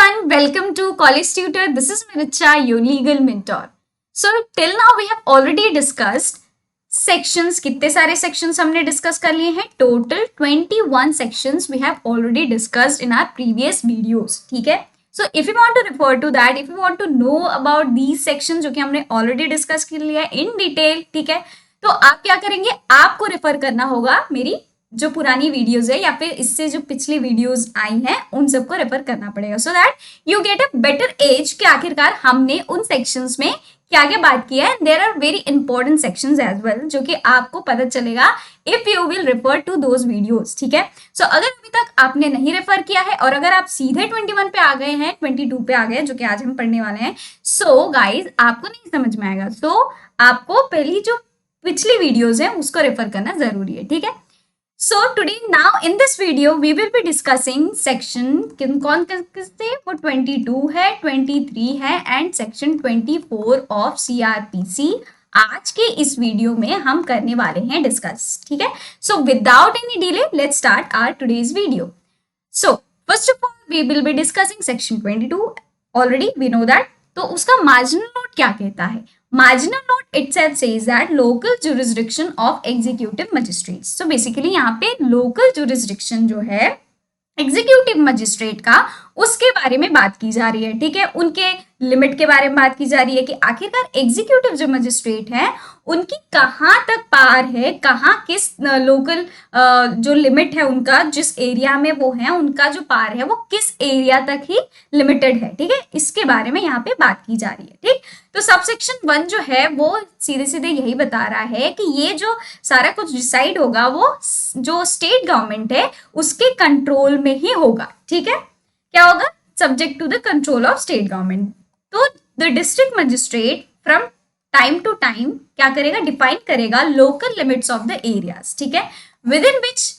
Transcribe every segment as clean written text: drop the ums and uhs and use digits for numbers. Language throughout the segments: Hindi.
everyone, welcome to College Tutor. This is Maricha, your legal mentor. So till now we have already discussed sections. कितने सारे sections हमने discuss कर लिए हैं? Total 21 sections we have already discussed in our previous videos. ठीक है? So if you want to refer to that, if you want to know about these sections जो कि हमने already discuss कर लिया है in detail, ठीक है? तो आप क्या करेंगे? आपको रेफर करना होगा मेरी जो पुरानी वीडियोस है या फिर इससे जो पिछली वीडियोस आई हैं उन सबको रेफर करना पड़ेगा so that you get a better edge कि आखिरकार हमने उन सेक्शंस में क्या क्या बात किया है. There are very important sections as well जो कि आपको पता चलेगा if you will refer to those videos. ठीक है, सो अगर अभी तक आपने नहीं रेफर किया है और अगर आप सीधे 21 पे आ गए हैं, 22 पे आ गए जो कि आज हम पढ़ने वाले हैं, सो गाइज आपको नहीं समझ में आएगा. सो आपको पहली जो पिछली वीडियोस है उसको रेफर करना जरूरी है. ठीक है, so today now in this video we will be discussing section कौन किससे वो 22 है, 23 है and section 24 of CRPC. आज के इस वीडियो में हम करने वाले हैं डिस्कस. ठीक है, so without any delay let's start our today's video. So first of all we will be discussing section 22. already we know that. तो उसका मार्जिनल नोट क्या कहता है? Marginal note itself says that local jurisdiction of executive magistrates. So basically यहाँ पे local jurisdiction जो है एग्जीक्यूटिव मजिस्ट्रेट का उसके बारे में बात की जा रही है. ठीक है, उनके लिमिट के बारे में बात की जा रही है कि आखिरकार एग्जीक्यूटिव जो मजिस्ट्रेट है उनकी कहाँ तक पावर है, कहाँ किस लोकल जो लिमिट है उनका, जिस एरिया में वो है उनका जो पावर है वो किस एरिया तक ही लिमिटेड है. ठीक है, इसके बारे में यहाँ पे बात की जा रही है. ठीक, तो सबसेक्शन 1 जो है वो सीधे सीधे यही बता रहा है कि ये जो सारा कुछ डिसाइड होगा वो जो स्टेट गवर्नमेंट है उसके कंट्रोल में ही होगा. ठीक है, क्या होगा? Subject to the control of state government. तो the district magistrate from time to time क्या करेगा? डिफाइन करेगा local limits of the areas. ठीक है, within which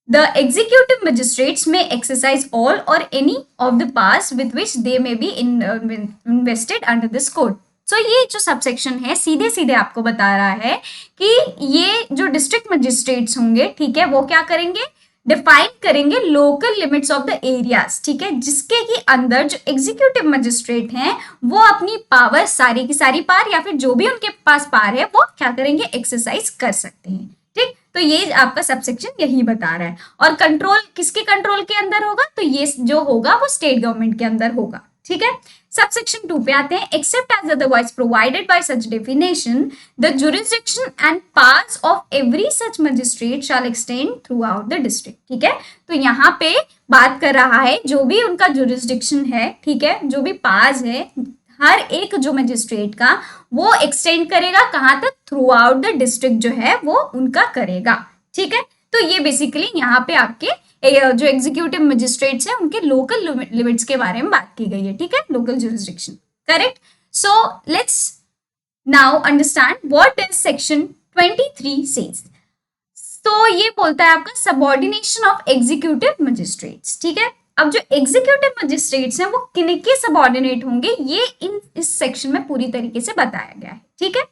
the executive magistrates may exercise all or any of the powers with which they may be invested under this code. So ये जो सबसेक्शन है सीधे सीधे आपको बता रहा है कि ये जो डिस्ट्रिक्ट मजिस्ट्रेट्स होंगे, ठीक है, वो क्या करेंगे? डिफाइन करेंगे local limits of the areas. ठीक है, जिसके की अंदर जो एग्जीक्यूटिव मजिस्ट्रेट हैं वो अपनी पावर, सारी की सारी पावर या फिर जो भी उनके पास पावर है वो क्या करेंगे? एक्सरसाइज कर सकते हैं. ठीक, तो ये आपका सबसेक्शन यही बता रहा है. और कंट्रोल किसके कंट्रोल के अंदर होगा? तो ये जो होगा वो स्टेट गवर्नमेंट के अंदर होगा. ठीक है, सबसेक्शन 2 पे आते हैं. Except as otherwise provided by such definition the jurisdiction and powers of every such magistrate shall extend throughout the district. ठीक है, तो यहाँ पे बात कर रहा है जो भी उनका जुरिसडिक्शन है, ठीक है, जो भी पावर्स है हर एक जो मजिस्ट्रेट का वो एक्सटेंड करेगा कहाँ तक? थ्रू आउट द डिस्ट्रिक्ट जो है वो उनका करेगा. ठीक है, तो ये बेसिकली यहाँ पे आपके जो एग्जीक्यूटिव मजिस्ट्रेट्स हैं उनके लोकल लिमिट्स के बारे में बात की गई है. ठीक है, local jurisdiction. Correct. So let's now understand what does section 23 says. तो ये बोलता है आपका सबऑर्डिनेशन ऑफ एग्जीक्यूटिव मजिस्ट्रेट्स. ठीक है, अब जो एग्जीक्यूटिव मजिस्ट्रेट्स हैं वो किनके सबऑर्डिनेट होंगे ये इस सेक्शन में पूरी तरीके से बताया गया है. ठीक है,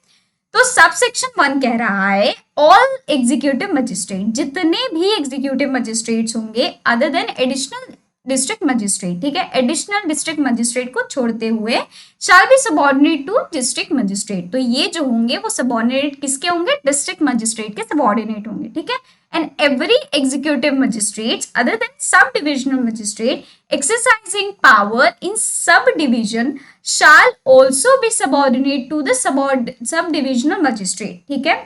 तो सब सेक्शन 1 कह रहा है ऑल एग्जीक्यूटिव मजिस्ट्रेट, जितने भी एग्जीक्यूटिव मजिस्ट्रेट्स होंगे other than additional district magistrate. ठीक है, एडिशनल डिस्ट्रिक्ट मजिस्ट्रेट को छोड़ते हुए shall be subordinate to district magistrate. तो ये जो होंगे वो सबऑर्डिनेट किसके होंगे? डिस्ट्रिक्ट मजिस्ट्रेट के सबऑर्डिनेट होंगे. ठीक है, and every executive magistrates other than subdivisional magistrate exercising power in subdivision shall also be subordinate to the subdivisional magistrate. ठीक है,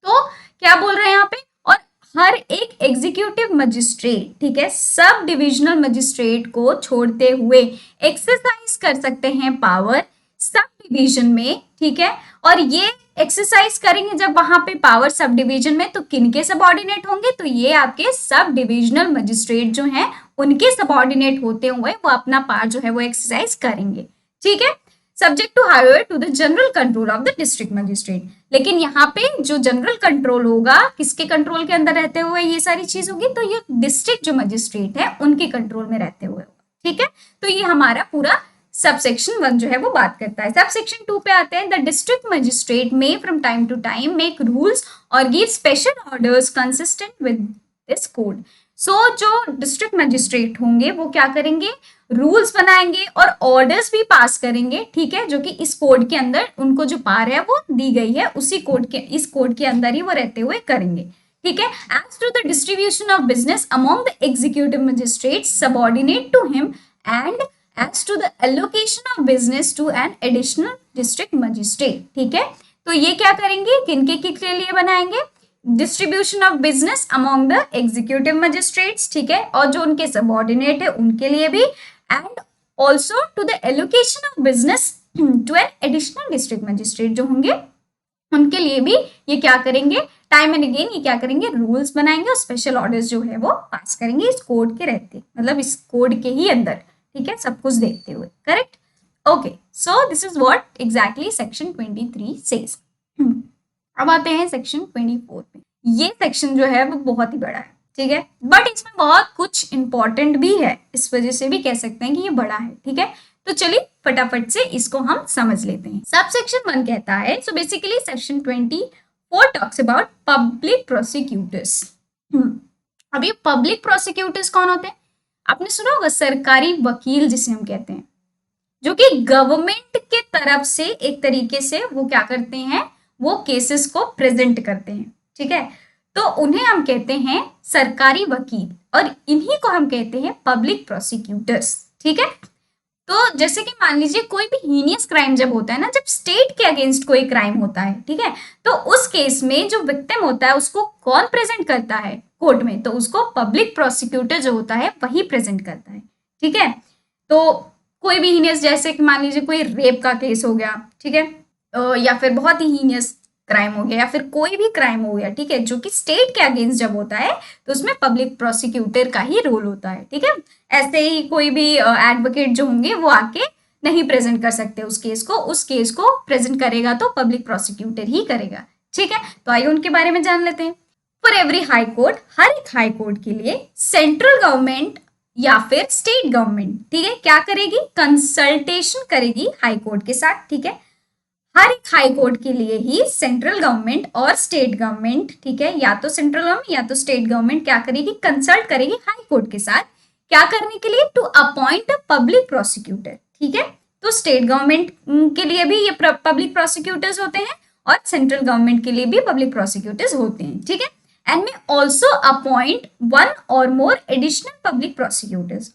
तो क्या बोल रहे हैं यहाँ पे? और हर एक एग्जीक्यूटिव मजिस्ट्रेट, ठीक है, सब डिविजनल मजिस्ट्रेट को छोड़ते हुए एक्सरसाइज कर सकते हैं पावर सब डिवीजन में. ठीक है, और ये एक्सरसाइज करेंगे जब वहां पे पावर सब डिवीजन में, तो किनके सबऑर्डिनेट होंगे? तो ये आपके सब डिविजनल मजिस्ट्रेट जो हैं उनके सबऑर्डिनेट होते हुए वो अपना पावर जो है वो एक्सरसाइज करेंगे. ठीक है, subject to however to the general control of the district magistrate. लेकिन यहाँ पे जो जनरल कंट्रोल होगा किसके कंट्रोल के अंदर रहते हुए ये सारी चीज होगी? तो ये डिस्ट्रिक्ट जो मजिस्ट्रेट है उनके कंट्रोल में रहते हुए होगा. ठीक है, तो ये हमारा पूरा सबसेक्शन 1 जो है वो बात करता है. सबसेक्शन 2 पे आते हैं. The district magistrate may from time to time make rules और give special orders consistent with this code. So जो डिस्ट्रिक्ट मजिस्ट्रेट होंगे वो क्या करेंगे, रूल्स बनाएंगे और ऑर्डर्स भी पास करेंगे, ठीक है, जो कि इस कोड के अंदर उनको जो पावर है वो दी गई है, उसी कोड के, इस कोड के अंदर ही वो रहते हुए करेंगे, ठीक है। As to the distribution of business among the executive magistrate subordinate to him and as to the allocation of business to an additional district magistrate, ठीक है। तो ये क्या करेंगे, किनके के लिए बनाएंगे, distribution of business among the executive magistrates, ठीक है, और जो उनके सबऑर्डिनेट है उनके लिए भी, and also to the allocation of business to an additional district magistrate, जो होंगे उनके लिए भी ये क्या करेंगे, टाइम एंड अगेन ये क्या करेंगे, रूल्स बनाएंगे और स्पेशल ऑर्डर्स जो है वो पास करेंगे इस कोड के रहते, मतलब इस कोड के ही अंदर, ठीक है, सब कुछ देखते हुए, correct. Okay, so this is what exactly section 23 says. अब आते हैं सेक्शन 24 पे। ये सेक्शन जो है वो बहुत ही बड़ा है, ठीक है, बट इसमें बहुत कुछ इंपॉर्टेंट भी है, इस वजह से भी कह सकते हैं कि ये बड़ा है, ठीक है। तो चलिए फटाफट से इसको हम समझ लेते हैं। सब सेक्शन 1 कहता है, so basically section 24 talks about public prosecutors. अब ये पब्लिक प्रोसिक्यूटर्स कौन होते हैं, आपने सुना होगा, सरकारी वकील जिसे हम कहते हैं, जो कि गवर्नमेंट के तरफ से एक तरीके से वो क्या करते हैं, वो केसेस को प्रेजेंट करते हैं, ठीक है। तो उन्हें हम कहते हैं सरकारी वकील और इन्हीं को हम कहते हैं पब्लिक प्रोसिक्यूटर्स, ठीक है। तो जैसे कि मान लीजिए कोई भी हीनियस क्राइम जब होता है ना, जब स्टेट के अगेंस्ट कोई क्राइम होता है, ठीक है, तो उस केस में जो विक्टिम होता है उसको कौन प्रेजेंट करता है कोर्ट में, तो उसको पब्लिक प्रोसिक्यूटर जो होता है वही प्रेजेंट करता है, ठीक है। तो कोई भी हीनियस, जैसे कि मान लीजिए कोई रेप का केस हो गया, ठीक है, या फिर बहुत ही हीनियस क्राइम हो गया, या फिर कोई भी क्राइम हो गया, ठीक है, जो कि स्टेट के अगेंस्ट जब होता है तो उसमें पब्लिक प्रोसिक्यूटर का ही रोल होता है, ठीक है। ऐसे ही कोई भी एडवोकेट जो होंगे वो आके नहीं प्रेजेंट कर सकते उस केस को प्रेजेंट करेगा तो पब्लिक प्रोसिक्यूटर ही करेगा, ठीक है। तो आइए उनके बारे में जान लेते हैं। फॉर एवरी हाई कोर्ट, हर एक हाई कोर्ट के लिए सेंट्रल गवर्नमेंट या फिर स्टेट गवर्नमेंट, ठीक है, क्या करेगी, कंसल्टेशन करेगी हाई कोर्ट के साथ, ठीक है। हर एक हाई कोर्ट के लिए ही सेंट्रल गवर्नमेंट और स्टेट गवर्नमेंट, ठीक है, या तो सेंट्रल गवर्नमेंट या तो स्टेट गवर्नमेंट क्या करेगी, कंसल्ट करेगी हाई कोर्ट के साथ, क्या करने के लिए, to appoint a public prosecutor, ठीक है। तो स्टेट गवर्नमेंट के लिए भी ये पब्लिक प्रोसिक्यूटर्स होते हैं और सेंट्रल गवर्नमेंट के लिए भी पब्लिक प्रोसिक्यूटर्स होते हैं, ठीक है। And may also appoint one और मोर एडिशनल पब्लिक प्रोसिक्यूटर्स,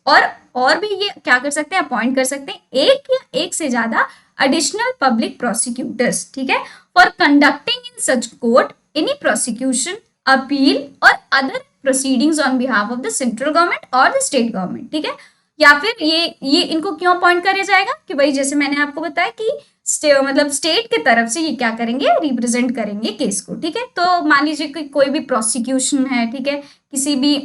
और भी ये क्या कर सकते हैं, अपॉइंट कर सकते हैं एक या एक से ज्यादा additional public prosecutors, ठीक है, for conducting in such court any prosecution, appeal or other proceedings on behalf of the central government or the state government, ठीक है। या फिर ये इनको क्यों अपॉइंट किया जाएगा कि भाई जैसे मैंने आपको बताया कि मतलब स्टेट के तरफ से ये क्या करेंगे, रिप्रेजेंट करेंगे केस को, ठीक है। तो मान लीजिए कि कोई भी प्रोसिक्यूशन है, ठीक है, किसी भी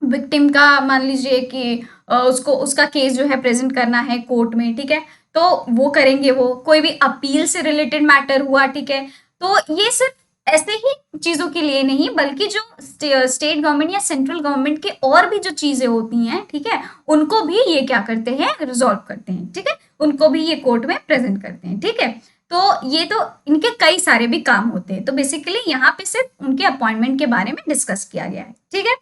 विक्टिम का मान लीजिए कि उसको उसका केस जो है प्रेजेंट करना है कोर्ट में, ठीक है, तो वो करेंगे। वो कोई भी अपील से रिलेटेड मैटर हुआ, ठीक है, तो ये सिर्फ ऐसे ही चीजों के लिए नहीं, बल्कि जो स्टेट गवर्नमेंट या सेंट्रल गवर्नमेंट के और भी जो चीजें होती हैं, ठीक है, उनको भी ये क्या करते हैं, रिजॉल्व करते हैं, ठीक है, उनको भी ये कोर्ट में प्रेजेंट करते हैं, ठीक है। तो ये तो इनके कई सारे भी काम होते हैं। तो बेसिकली यहाँ पे सिर्फ उनके अपॉइंटमेंट के बारे में डिस्कस किया गया है, ठीक है।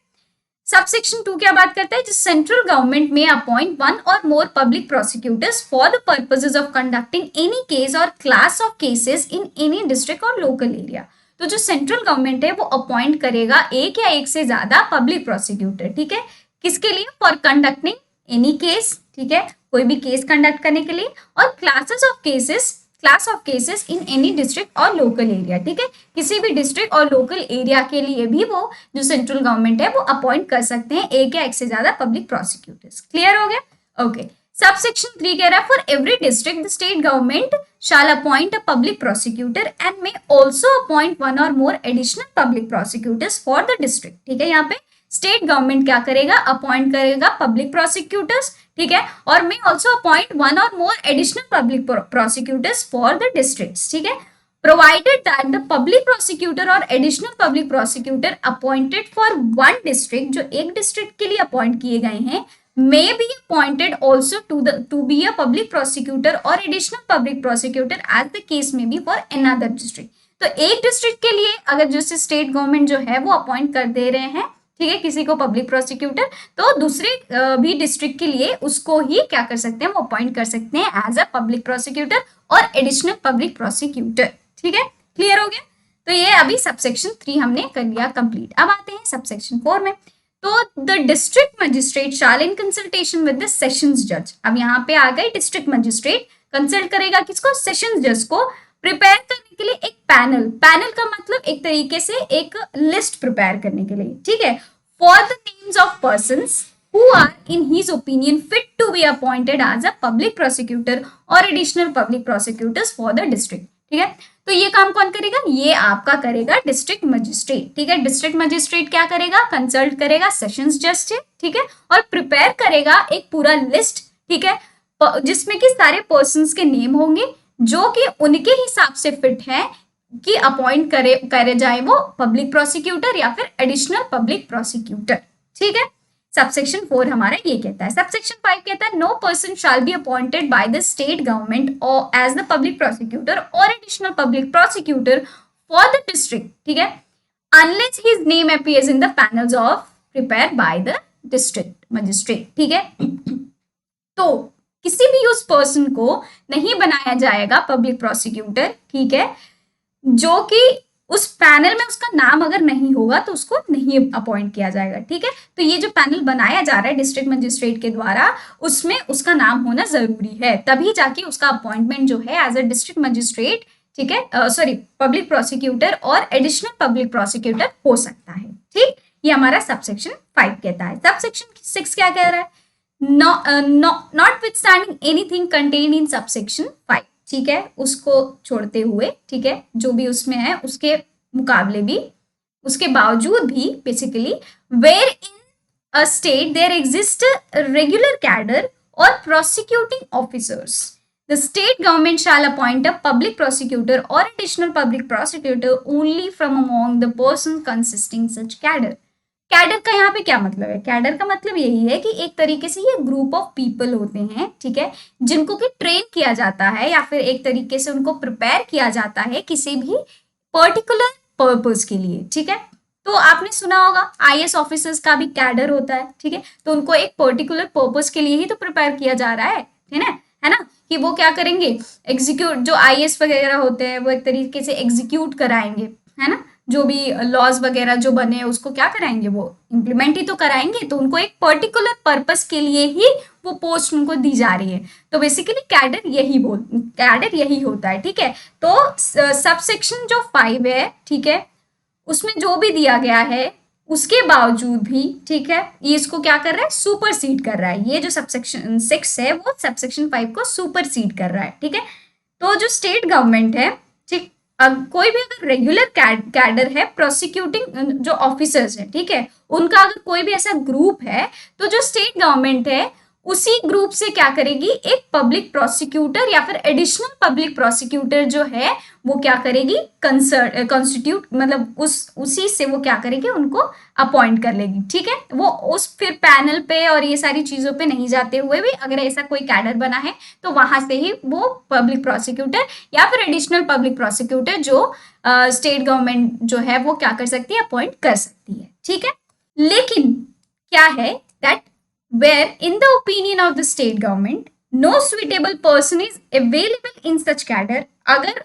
सबसेक्शन 2 क्या बात करता है, जिस central government may appoint one और more public prosecutors for the purposes of conducting any case और class of cases in any district और लोकल एरिया। तो जो सेंट्रल गवर्नमेंट है वो अपॉइंट करेगा एक या एक से ज्यादा पब्लिक प्रोसिक्यूटर, ठीक है, किसके लिए, फॉर कंडक्टिंग एनी केस, ठीक है, कोई भी केस कंडक्ट करने के लिए, और class of cases in any district और लोकल एरिया, ठीक है, किसी भी डिस्ट्रिक्ट और लोकल एरिया के लिए भी वो जो सेंट्रल गवर्नमेंट है वो अपॉइंट कर सकते हैं एक या एक से ज्यादा पब्लिक प्रोसिक्यूटर्स। क्लियर हो गया, ओके। सबसेक्शन 3 कह रहा है, for every district the state government shall appoint a public prosecutor and may also appoint one or more additional public prosecutors for the district, ठीक है। यहाँ पे स्टेट गवर्नमेंट क्या करेगा, अपॉइंट करेगा पब्लिक प्रोसिक्यूटर्स, ठीक है, और मे ऑल्सो अपॉइंट वन और more additional public prosecutors for the districts, ठीक है, provided that the public prosecutor or additional public prosecutor appointed for one district, जो एक डिस्ट्रिक्ट के लिए अपॉइंट किए गए हैं, may be appointed also to be a public prosecutor or additional public prosecutor as the case may be for another district। तो एक डिस्ट्रिक्ट के लिए अगर जैसे स्टेट गवर्नमेंट जो है वो अपॉइंट कर दे रहे हैं, ठीक है, किसी को पब्लिक प्रोसिक्यूटर, तो दूसरे भी डिस्ट्रिक्ट के लिए उसको ही क्या कर सकते हैं, वो अपॉइंट कर सकते हैं एज अ पब्लिक प्रोसिक्यूटर और एडिशनल पब्लिक प्रोसिक्यूटर। ठीक है, क्लियर हो गया। तो ये अभी सबसेक्शन 3 हमने कर लिया कंप्लीट। अब आते हैं सबसेक्शन 4 में। तो the district magistrate shall in consultation with the sessions जज। अब यहाँ पे आ गए डिस्ट्रिक्ट मजिस्ट्रेट कंसल्ट करेगा किसको, सेशंस जज को, प्रिपेयर करने के लिए एक पैनल। पैनल का मतलब एक तरीके से एक लिस्ट प्रिपेयर करने के लिए, ठीक है, for the names of persons who are in his opinion fit to be appointed as a public prosecutor or additional public prosecutors for the district। ठीक है, तो ये काम कौन करेगा, ये आपका करेगा डिस्ट्रिक्ट मजिस्ट्रेट। ठीक है, डिस्ट्रिक्ट मजिस्ट्रेट क्या करेगा, कंसल्ट करेगा सेशंस जज से, ठीक है, और प्रिपेयर करेगा एक पूरा लिस्ट, ठीक है, जिसमें कि सारे पर्संस के नेम होंगे जो कि उनके हिसाब से फिट है कि अपॉइंट करे जाए वो पब्लिक प्रोसिक्यूटर या फिर एडिशनल पब्लिक प्रोसिक्यूटर। ठीक है, सबसेक्शन 4 हमारा ये कहता है। सबसेक्शन 5 कहता है no person shall be appointed by the state government or as the public prosecutor और additional public prosecutor for the district, ठीक है, unless his name appears in the panels of prepared by the district magistrate. ठीक है, तो किसी भी उस पर्सन को नहीं बनाया जाएगा पब्लिक प्रोसिक्यूटर, ठीक है, जो कि उस पैनल में उसका नाम अगर नहीं होगा तो उसको नहीं अपॉइंट किया जाएगा। ठीक है, तो ये जो पैनल बनाया जा रहा है डिस्ट्रिक्ट मजिस्ट्रेट के द्वारा, उसमें उसका नाम होना जरूरी है, तभी जाके उसका अपॉइंटमेंट जो है एज अ डिस्ट्रिक्ट मजिस्ट्रेट, ठीक है, सॉरी पब्लिक प्रोसिक्यूटर और एडिशनल पब्लिक प्रोसिक्यूटर हो सकता है। ठीक, ये हमारा सबसेक्शन 5 कहता है। सबसेक्शन 6 क्या कह रहा है, notwithstanding anything contained in subsection 5, ठीक है, उसको छोड़ते हुए, ठीक है, जो भी उसमें है उसके मुकाबले भी, उसके बावजूद भी, basically where in a state there exist regular cadre और prosecuting officers, the state government shall appoint a public prosecutor और additional public prosecutor only from among the person consisting such cadre. Cadre का यहाँ पे क्या मतलब है, कैडर का मतलब यही है कि एक तरीके से ये ग्रुप ऑफ पीपल होते हैं, ठीक है, जिनको कि ट्रेन किया जाता है या फिर एक तरीके से उनको प्रिपेयर किया जाता है किसी भी पर्टिकुलर पर्पस के लिए। ठीक है, तो आपने सुना होगा आईएएस ऑफिसर्स का भी कैडर होता है, ठीक है, तो उनको एक पर्टिकुलर पर्पस के लिए ही तो प्रिपेयर किया जा रहा है ना, कि वो क्या करेंगे, एग्जीक्यूट, जो आईएएस वगैरह होते हैं वो एक तरीके से एग्जीक्यूट कराएंगे, है ना, जो भी लॉज वगैरह जो बने उसको क्या कराएंगे, वो इम्प्लीमेंट ही तो कराएंगे, तो उनको एक पर्टिकुलर पर्पस के लिए ही वो पोस्ट उनको दी जा रही है। तो बेसिकली कैडर यही होता है। ठीक है, तो सबसेक्शन जो 5 है, ठीक है, उसमें जो भी दिया गया है उसके बावजूद भी, ठीक है, ये इसको क्या कर रहा है, सुपरसीड कर रहा है। ये जो सबसेक्शन 6 है वो सबसेक्शन 5 को सुपरसीड कर रहा है। ठीक है, तो जो स्टेट गवर्नमेंट है, ठीक, कोई भी अगर रेगुलर कैडर है, प्रोसिक्यूटिंग जो ऑफिसर्स है, ठीक है, उनका अगर कोई भी ऐसा ग्रुप है, तो जो स्टेट गवर्नमेंट है उसी ग्रुप से क्या करेगी, एक पब्लिक प्रोसिक्यूटर या फिर एडिशनल पब्लिक प्रोसिक्यूटर जो है वो क्या करेगी, कॉन्स्टिट्यूट, मतलब उसी से वो क्या करेगी, उनको अपॉइंट कर लेगी। ठीक है, वो उस फिर पैनल पे और ये सारी चीजों पे नहीं जाते हुए भी अगर ऐसा कोई कैडर बना है तो वहां से ही वो पब्लिक प्रोसिक्यूटर या फिर एडिशनल पब्लिक प्रोसिक्यूटर जो स्टेट गवर्नमेंट जो है वो क्या कर सकती है, अपॉइंट कर सकती है। ठीक है, लेकिन क्या है that where in the opinion of the state government no suitable person is available in such cadre, अगर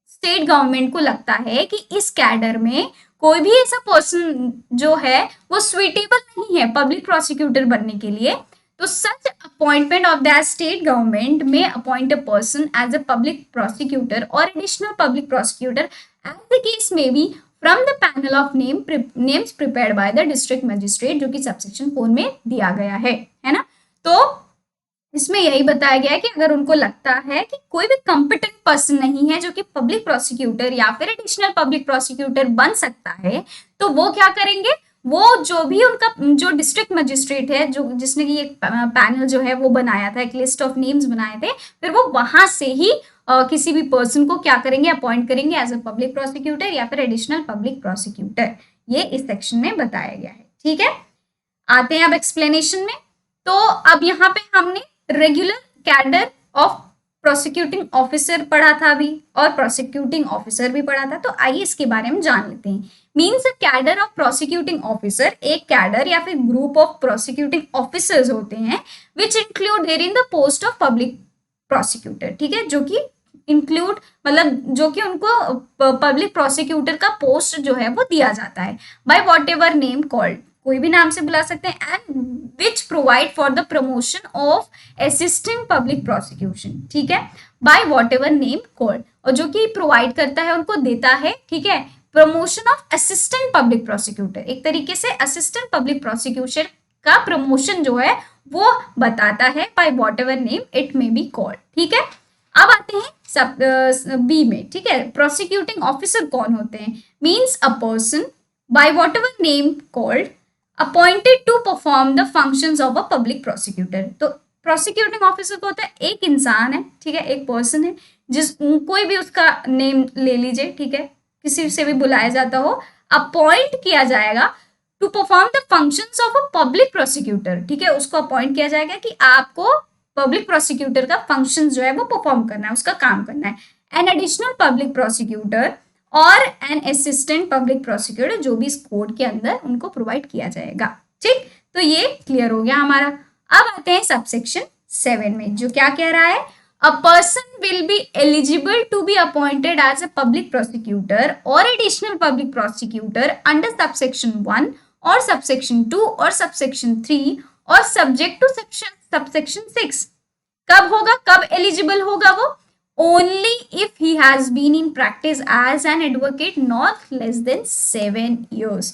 स्टेट गवर्नमेंट को लगता है कि इस कैडर में कोई भी ऐसा पर्सन जो है वो सुइटेबल नहीं है पब्लिक प्रोसिक्यूटर बनने के लिए, तो such appointment of that state government may appoint a person as a public prosecutor और additional public prosecutor as the case may be from the panel of names prepared by the district magistrate, जो कि सबसेक्शन 4 में दिया गया है ना। तो इसमें यही बताया गया है कि अगर उनको लगता है कि कोई भी कॉम्पिटेंट पर्सन नहीं है जो कि पब्लिक प्रोसिक्यूटर या फिर एडिशनल पब्लिक प्रोसिक्यूटर बन सकता है, तो वो क्या करेंगे, वो जो भी उनका जो डिस्ट्रिक्ट मजिस्ट्रेट है, जो जिसने की एक पैनल जो है वो बनाया था, एक लिस्ट ऑफ नेम्स बनाए थे, फिर वो वहां से ही किसी भी पर्सन को क्या करेंगे, अपॉइंट करेंगे एज अ पब्लिक प्रोसिक्यूटर या फिर एडिशनल पब्लिक प्रोसिक्यूटर। ये इस सेक्शन में बताया गया है। ठीक है, आते हैं अब एक्सप्लेनेशन में। तो अब यहाँ पे हमने regular cadre of prosecuting officer पढ़ा था अभी और प्रोसिक्यूटिंग ऑफिसर भी पढ़ा था, तो आइए इसके बारे में जान लेते हैं। Means a cadre of prosecuting officer, एक कैडर या फिर ग्रुप ऑफ प्रोसिक्यूटिंग ऑफिसर्स होते हैं which include there in the post of public prosecutor, ठीक है, जो कि इंक्लूड मतलब जो कि उनको पब्लिक प्रोसिक्यूटर का पोस्ट जो है वो दिया जाता है bye whatever name called, कोई भी नाम से बुला सकते हैं, and which provide for the promotion of assistant public prosecution, ठीक है, bye whatever name called, और जो कि प्रोवाइड करता है उनको देता है, ठीक है, promotion of assistant public prosecutor, एक तरीके से असिस्टेंट पब्लिक प्रोसिक्यूशन का प्रमोशन जो है वो बताता है bye whatever name it may be called, ठीक है। अब आते हैं सब बी में, ठीक है, प्रोसिक्यूटिंग ऑफिसर कौन होते हैं, means a person by whatever name called appointed to perform the functions of a public prosecutor. तो प्रोसिक्यूटिंग ऑफिसर को होता है एक इंसान है, ठीक है, एक पर्सन है, जिस कोई भी उसका नेम ले लीजिए, ठीक है, किसी से भी बुलाया जाता हो, अपॉइंट किया जाएगा to perform the functions of a public prosecutor, ठीक है, उसको अपॉइंट किया जाएगा कि आपको पब्लिक प्रोसिक्यूटर का फंक्शन जो है वो परफॉर्म करना है, उसका काम करना है। एन एडिशनल पब्लिक प्रोसिक्यूटर और एन असिस्टेंट पब्लिक प्रोसिक्यूटर, जो भी इस कोड के अंदर उनको प्रोवाइड किया जाएगा, ठीक, तो ये क्लियर हो गया हमारा। अब आते हैं सबसेक्शन 7 में, जो क्या कह रहा है, a person will be eligible to be appointed as a public prosecutor और additional public prosecutor under subsection 1 और सबसेक्शन 2 और सबसेक्शन 3 और सब्जेक्ट टू सबसेक्शन 6। कब होगा, कब एलिजिबल होगा वो, only if he has been in practice as an advocate not less than 7 years।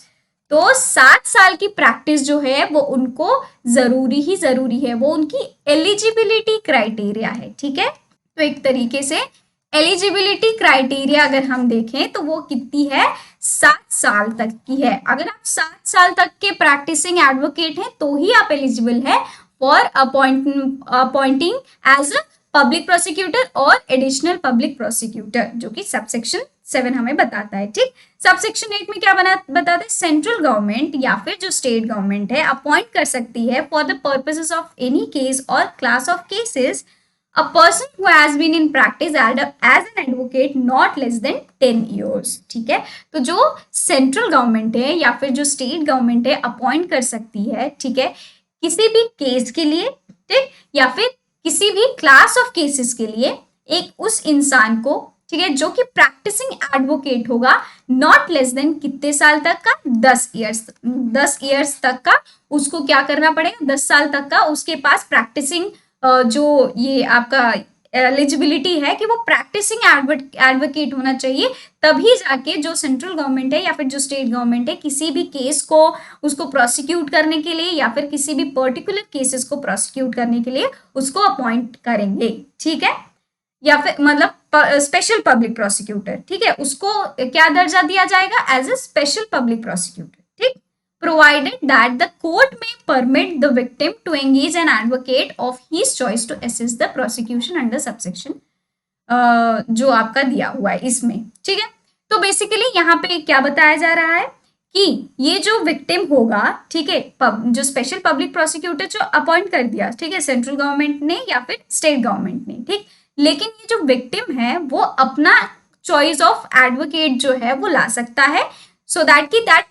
तो 7 साल की प्रैक्टिस जो है वो उनको जरूरी है, वो उनकी एलिजिबिलिटी क्राइटेरिया है, ठीक है। तो एक तरीके से एलिजिबिलिटी क्राइटेरिया अगर हम देखें तो वो कितनी है, 7 साल तक की है। अगर आप 7 साल तक के प्रैक्टिसिंग एडवोकेट हैं तो ही आप एलिजिबल है for appointing as a public prosecutor और एडिशनल पब्लिक प्रोसिक्यूटर, जो कि सबसेक्शन 7 हमें बताता है, ठीक। सबसेक्शन 8 में क्या बताता है, सेंट्रल गवर्नमेंट या फिर जो स्टेट गवर्नमेंट है अपॉइंट कर सकती है for the purposes of any case और class of cases a person who has been in practice as an advocate not less than 10 years, ठीक है। तो जो सेंट्रल गवर्नमेंट है या फिर जो स्टेट गवर्नमेंट है अपॉइंट कर सकती है, ठीक है, किसी भी केस के लिए, ठीक, या फिर किसी भी क्लास ऑफ केसेस के लिए एक उस इंसान को, ठीक है, जो कि प्रैक्टिसिंग एडवोकेट होगा, नॉट लेस देन कितने साल तक का, 10 ईयर्स तक का उसको क्या करना पड़ेगा, 10 साल तक का उसके पास प्रैक्टिसिंग जो ये आपका एलिजिबिलिटी है कि वो प्रैक्टिसिंग एडवोकेट होना चाहिए, तभी जाके जो सेंट्रल गवर्नमेंट है या फिर जो स्टेट गवर्नमेंट है किसी भी केस को उसको प्रोसिक्यूट करने के लिए या फिर किसी भी पर्टिकुलर केसेस को प्रोसिक्यूट करने के लिए उसको अपॉइंट करेंगे, ठीक है, या फिर मतलब स्पेशल पब्लिक प्रोसिक्यूटर, ठीक है, उसको क्या दर्जा दिया जाएगा, as a special public prosecutor, ठीक, provided that the court may permit the victim to engage an advocate of his choice to assist the prosecution under subsection जो आपका दिया हुआ है इसमें, ठीक है। तो बेसिकली यहाँ पे क्या बताया जा रहा है कि ये जो विक्टिम होगा, ठीक है, जो स्पेशल पब्लिक प्रोसिक्यूटर जो अपॉइंट कर दिया, ठीक है, सेंट्रल गवर्नमेंट ने या फिर स्टेट गवर्नमेंट ने, ठीक, लेकिन ये जो विक्टिम है वो अपना चॉइस ऑफ एडवोकेट जो है वो ला सकता है, सो दैट की दैट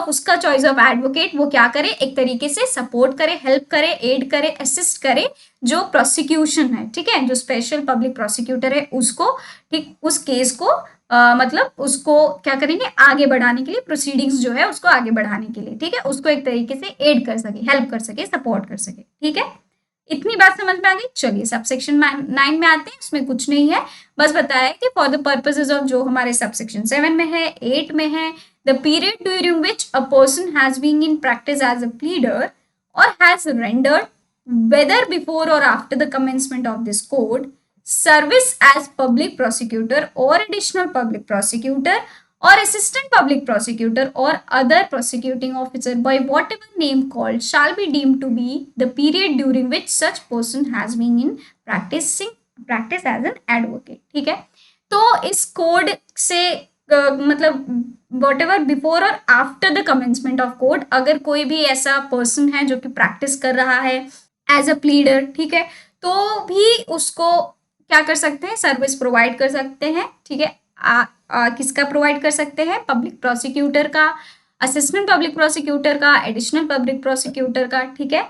उसका चॉइस ऑफ एडवोकेट वो क्या करे, एक तरीके से सपोर्ट करे, हेल्प करे, एड करे, असिस्ट करे जो प्रोसिक्यूशन है, ठीक है, जो स्पेशल पब्लिक प्रोसिक्यूटर है उसको, ठीक, उस केस को मतलब उसको क्या करेंगे, आगे बढ़ाने के लिए, प्रोसीडिंग्स जो है उसको आगे बढ़ाने के लिए, ठीक है, उसको एक तरीके से एड कर सके, हेल्प कर सके, सपोर्ट कर सके, ठीक है। इतनी बात समझ में आ गई। चलिए सबसेक्शन 9 में आते हैं, उसमें कुछ नहीं है, बस बताया कि फॉर द पर्पसेस ऑफ जो हमारे सबसेक्शन 7 में है, 8 में है, the period during which a person has been in practice as a pleader or has rendered, whether before or after the commencement of this code, service as public prosecutor or additional public prosecutor or assistant public prosecutor or other prosecuting officer by whatever name called shall be deemed to be the period during which such person has been in practice as an advocate, ठीक है। तो इस कोड से मतलब वॉट एवर बिफोर और after the commencement of court, अगर कोई भी ऐसा पर्सन है जो कि प्रैक्टिस कर रहा है एज अ प्लीडर, ठीक है, तो भी उसको क्या कर सकते हैं, सर्विस प्रोवाइड कर सकते हैं, ठीक है, किसका प्रोवाइड कर सकते हैं, पब्लिक प्रोसिक्यूटर का, असिस्टेंट पब्लिक प्रोसिक्यूटर का, एडिशनल पब्लिक प्रोसिक्यूटर का, ठीक है।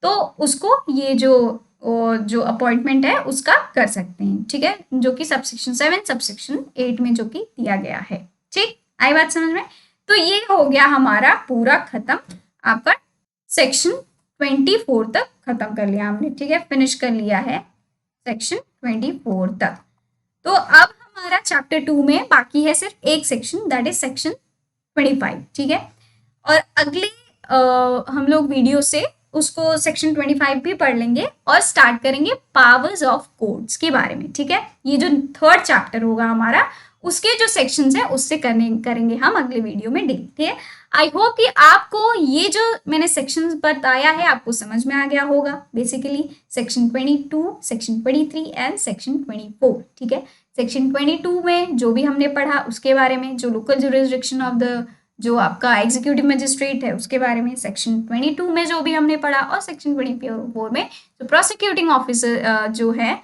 तो उसको ये जो अपॉइंटमेंट है उसका कर सकते हैं, ठीक है, जो कि सबसेक्शन 7 सबसेक्शन 8 में जो कि दिया गया है। ठीक, आई बात समझ में। तो ये हो गया हमारा पूरा खत्म, आपका सेक्शन 24 तक खत्म कर लिया हमने, ठीक है, फिनिश कर लिया है सेक्शन 24 तक। तो अब हमारा चैप्टर 2 में बाकी है सिर्फ एक सेक्शन, दैट इज सेक्शन 25, ठीक है। और अगले हम लोग वीडियो से उसको सेक्शन 25 भी पढ़ लेंगे और स्टार्ट करेंगे पावर्स ऑफ कोर्ट्स के बारे में, ठीक है। ये जो थर्ड चैप्टर होगा हमारा, उसके जो सेक्शंस हैं उससे करेंगे हम अगले वीडियो में डील, ठीक है। आई होप कि आपको ये जो मैंने सेक्शंस बताया है आपको समझ में आ गया होगा। Basically section 22, section 23 and section 24, ठीक है। सेक्शन 22 में जो भी हमने पढ़ा उसके बारे में, जो लोकल जुरिसडिक्शन ऑफ द जो आपका एग्जीक्यूटिव मजिस्ट्रेट है उसके बारे में, सेक्शन 22 में जो भी हमने पढ़ा, और सेक्शन 24 में जो प्रोसिक्यूटिंग ऑफिसर जो है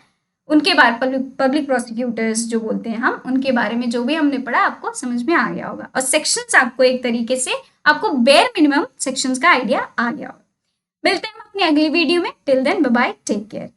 उनके बारे, पब्लिक प्रोसिक्यूटर्स जो बोलते हैं हम, उनके बारे में जो भी हमने पढ़ा आपको समझ में आ गया होगा। और सेक्शंस आपको एक तरीके से आपको बेयर मिनिमम सेक्शंस का आइडिया आ गया होगा। मिलते हैं हम अपनी अगली वीडियो में। Till then bye bye, take care.